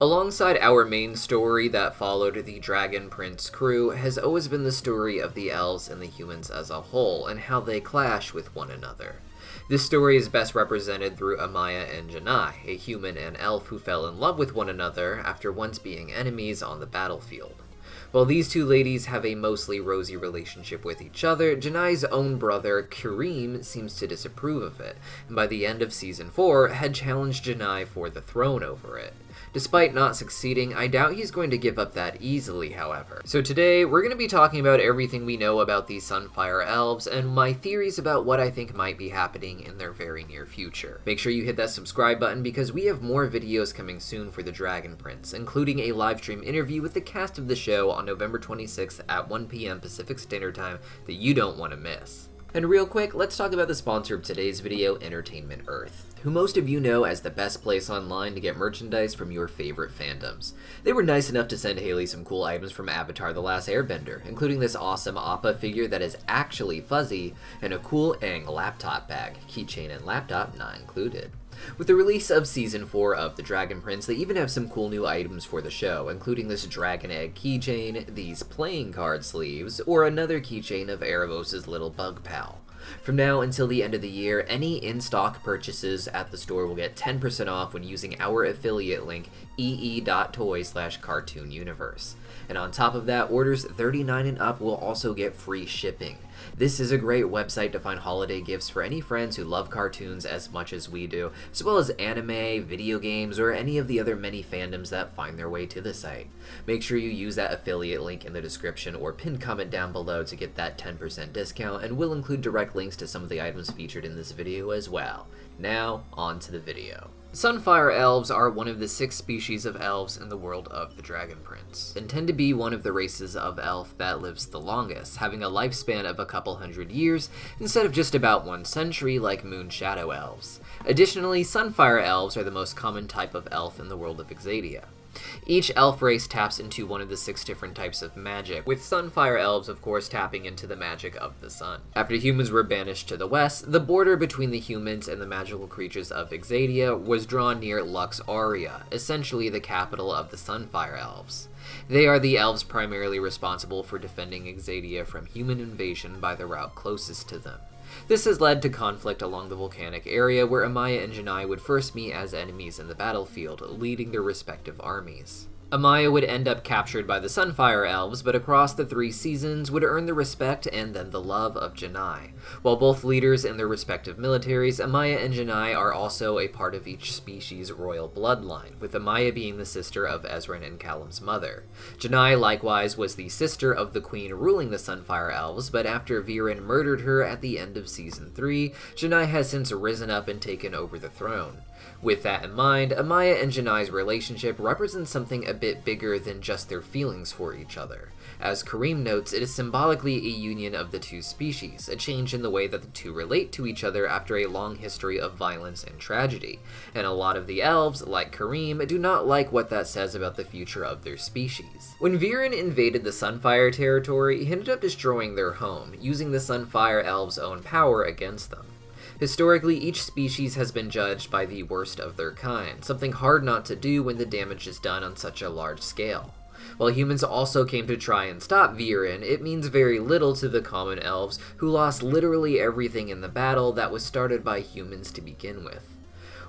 Alongside our main story that followed the Dragon Prince crew has always been the story of the elves and the humans as a whole, and how they clash with one another. This story is best represented through Amaya and Janai, a human and elf who fell in love with one another after once being enemies on the battlefield. While these two ladies have a mostly rosy relationship with each other, Janai's own brother, Karim, seems to disapprove of it, and by the end of Season 4 had challenged Janai for the throne over it. Despite not succeeding, I doubt he's going to give up that easily, however. So today, we're going to be talking about everything we know about the Sunfire Elves, and my theories about what I think might be happening in their very near future. Make sure you hit that subscribe button because we have more videos coming soon for the Dragon Prince, including a live stream interview with the cast of the show on November 26th at 1 p.m. Pacific Standard Time that you don't want to miss. And real quick, let's talk about the sponsor of today's video, Entertainment Earth, who most of you know as the best place online to get merchandise from your favorite fandoms. They were nice enough to send Hailey some cool items from Avatar: The Last Airbender, including this awesome Appa figure that is actually fuzzy, and a cool Aang laptop bag, keychain and laptop not included. With the release of Season 4 of The Dragon Prince, they even have some cool new items for the show, including this Dragon Egg keychain, these playing card sleeves, or another keychain of Erebos' little bug pal. From now until the end of the year, any in-stock purchases at the store will get 10% off when using our affiliate link ee.toy/cartoonuniverse. And on top of that, orders $39 and up will also get free shipping. This is a great website to find holiday gifts for any friends who love cartoons as much as we do, as well as anime, video games, or any of the other many fandoms that find their way to the site. Make sure you use that affiliate link in the description or pinned comment down below to get that 10% discount, and we'll include direct links to some of the items featured in this video as well. Now, on to the video. Sunfire Elves are one of the 6 species of elves in the world of the Dragon Prince, and tend to be one of the races of elf that lives the longest, having a lifespan of a couple hundred years instead of just about 1 century like Moon Shadow Elves. Additionally, Sunfire Elves are the most common type of elf in the world of Exadia. Each elf race taps into one of the 6 different types of magic, with Sunfire Elves of course tapping into the magic of the sun. After humans were banished to the west, the border between the humans and the magical creatures of Exadia was drawn near Lux Aurea, essentially the capital of the Sunfire Elves. They are the elves primarily responsible for defending Exadia from human invasion by the route closest to them. This has led to conflict along the volcanic area where Amaya and Janai would first meet as enemies in the battlefield, leading their respective armies. Amaya would end up captured by the Sunfire Elves, but across the 3 seasons would earn the respect and then the love of Janai. While both leaders in their respective militaries, Amaya and Janai are also a part of each species' royal bloodline, with Amaya being the sister of Ezran and Callum's mother. Janai likewise was the sister of the queen ruling the Sunfire Elves, but after Viren murdered her at the end of Season 3, Janai has since risen up and taken over the throne. With that in mind, Amaya and Janai's relationship represents something a bit bigger than just their feelings for each other. As Karim notes, it is symbolically a union of the 2 species, a change in the way that the 2 relate to each other after a long history of violence and tragedy, and a lot of the elves, like Karim, do not like what that says about the future of their species. When Viren invaded the Sunfire territory, he ended up destroying their home, using the Sunfire Elves' own power against them. Historically, each species has been judged by the worst of their kind, something hard not to do when the damage is done on such a large scale. While humans also came to try and stop Viren, it means very little to the common elves, who lost literally everything in the battle that was started by humans to begin with.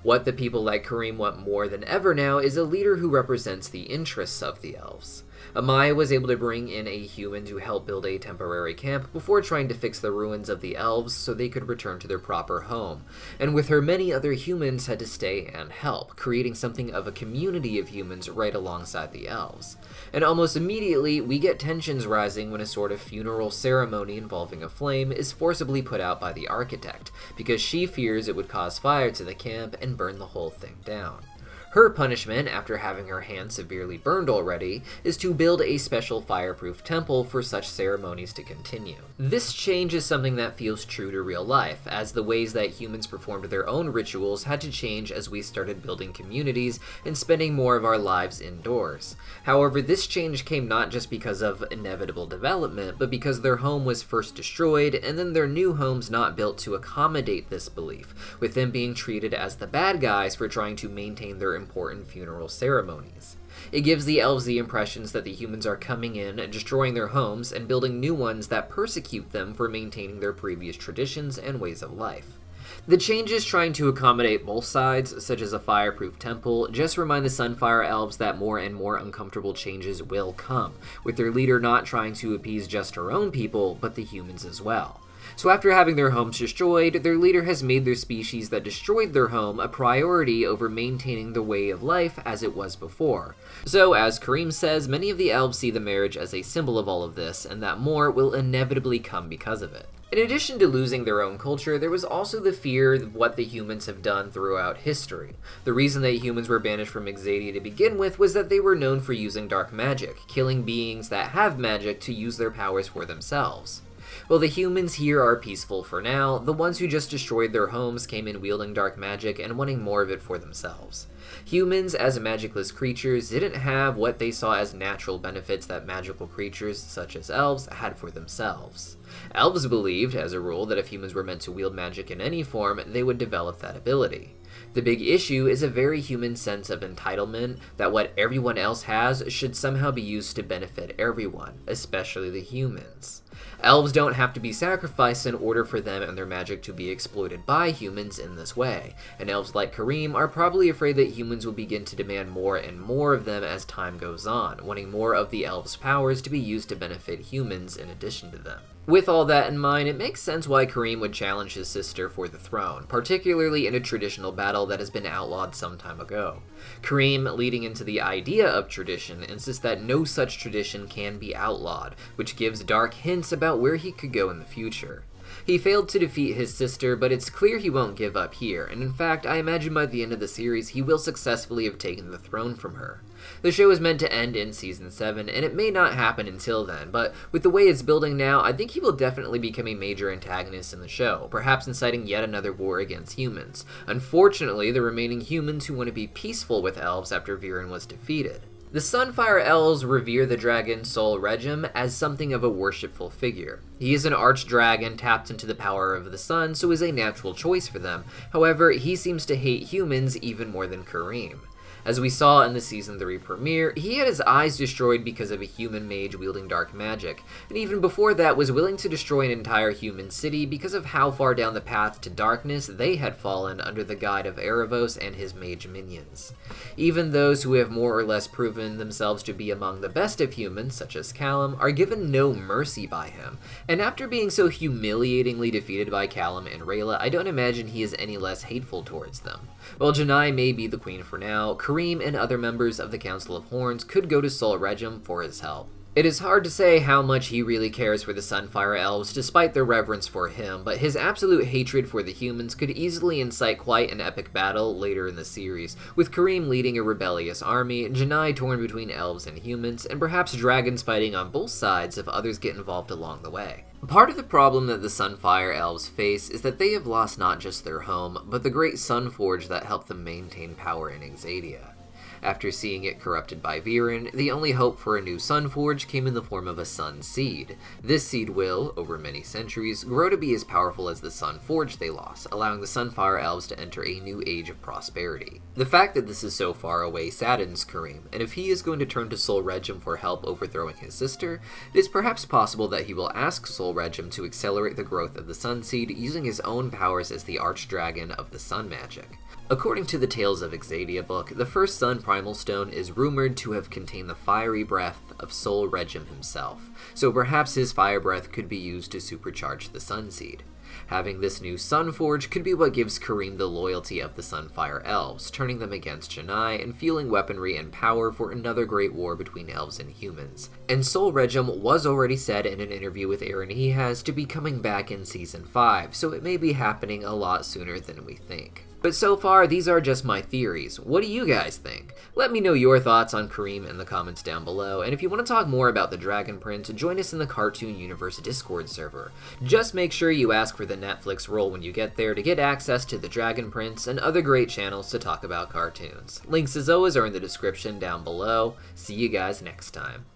What the people like Karim want more than ever now is a leader who represents the interests of the elves. Amaya was able to bring in a human to help build a temporary camp before trying to fix the ruins of the elves so they could return to their proper home, and with her many other humans had to stay and help, creating something of a community of humans right alongside the elves. And almost immediately, we get tensions rising when a sort of funeral ceremony involving a flame is forcibly put out by the architect, because she fears it would cause fire to the camp and burn the whole thing down. Her punishment, after having her hand severely burned already, is to build a special fireproof temple for such ceremonies to continue. This change is something that feels true to real life, as the ways that humans performed their own rituals had to change as we started building communities and spending more of our lives indoors. However, this change came not just because of inevitable development, but because their home was first destroyed, and then their new homes not built to accommodate this belief, with them being treated as the bad guys for trying to maintain their important funeral ceremonies. It gives the elves the impressions that the humans are coming in, destroying their homes, and building new ones that persecute them for maintaining their previous traditions and ways of life. The changes trying to accommodate both sides, such as a fireproof temple, just remind the Sunfire Elves that more and more uncomfortable changes will come, with their leader not trying to appease just her own people, but the humans as well. So after having their homes destroyed, their leader has made their species that destroyed their home a priority over maintaining the way of life as it was before. So, as Karim says, many of the elves see the marriage as a symbol of all of this, and that more will inevitably come because of it. In addition to losing their own culture, there was also the fear of what the humans have done throughout history. The reason that humans were banished from Exadia to begin with was that they were known for using dark magic, killing beings that have magic to use their powers for themselves. Well, the humans here are peaceful for now. The ones who just destroyed their homes came in wielding dark magic and wanting more of it for themselves. Humans, as magicless creatures, didn't have what they saw as natural benefits that magical creatures, such as elves, had for themselves. Elves believed, as a rule, that if humans were meant to wield magic in any form, they would develop that ability. The big issue is a very human sense of entitlement, that what everyone else has should somehow be used to benefit everyone, especially the humans. Elves don't have to be sacrificed in order for them and their magic to be exploited by humans in this way, and elves like Karim are probably afraid that humans will begin to demand more and more of them as time goes on, wanting more of the elves' powers to be used to benefit humans in addition to them. With all that in mind, it makes sense why Karim would challenge his sister for the throne, particularly in a traditional battle that has been outlawed some time ago. Karim, leading into the idea of tradition, insists that no such tradition can be outlawed, which gives dark hints about where he could go in the future. He failed to defeat his sister, but it's clear he won't give up here, and in fact, I imagine by the end of the series, he will successfully have taken the throne from her. The show is meant to end in Season 7, and it may not happen until then, but with the way it's building now, I think he will definitely become a major antagonist in the show, perhaps inciting yet another war against humans. Unfortunately, the remaining humans who want to be peaceful with elves after Viren was defeated. The Sunfire Elves revere the dragon Sol Regem as something of a worshipful figure. He is an archdragon tapped into the power of the sun, so is a natural choice for them. However, he seems to hate humans even more than Karim. As we saw in the Season 3 premiere, he had his eyes destroyed because of a human mage wielding dark magic, and even before that was willing to destroy an entire human city because of how far down the path to darkness they had fallen under the guide of Erebos and his mage minions. Even those who have more or less proven themselves to be among the best of humans, such as Callum, are given no mercy by him, and after being so humiliatingly defeated by Callum and Rayla, I don't imagine he is any less hateful towards them. While Janai may be the queen for now, Karim and other members of the Council of Horns could go to Sol Regem for his help. It is hard to say how much he really cares for the Sunfire Elves despite their reverence for him, but his absolute hatred for the humans could easily incite quite an epic battle later in the series, with Karim leading a rebellious army, Janai torn between elves and humans, and perhaps dragons fighting on both sides if others get involved along the way. Part of the problem that the Sunfire Elves face is that they have lost not just their home, but the great Sunforge that helped them maintain power in Exadia. After seeing it corrupted by Viren, the only hope for a new Sunforge came in the form of a Sun Seed. This seed will, over many centuries, grow to be as powerful as the Sunforge they lost, allowing the Sunfire Elves to enter a new age of prosperity. The fact that this is so far away saddens Karim, and if he is going to turn to Sol Regem for help overthrowing his sister, it is perhaps possible that he will ask Sol Regem to accelerate the growth of the Sun Seed using his own powers as the Archdragon of the Sun Magic. According to the Tales of Exadia book, the first Sun Primal Stone is rumored to have contained the fiery breath of Sol Regem himself, so perhaps his fire breath could be used to supercharge the Sun Seed. Having this new Sunforge could be what gives Karim the loyalty of the Sunfire Elves, turning them against Janai and fueling weaponry and power for another great war between elves and humans. And Sol Regem was already said in an interview with Aaron he has to be coming back in Season 5, so it may be happening a lot sooner than we think. But so far, these are just my theories. What do you guys think? Let me know your thoughts on Karim in the comments down below, and if you want to talk more about the Dragon Prince, join us in the Cartoon Universe Discord server. Just make sure you ask for the Netflix role when you get there to get access to the Dragon Prince and other great channels to talk about cartoons. Links as always are in the description down below. See you guys next time.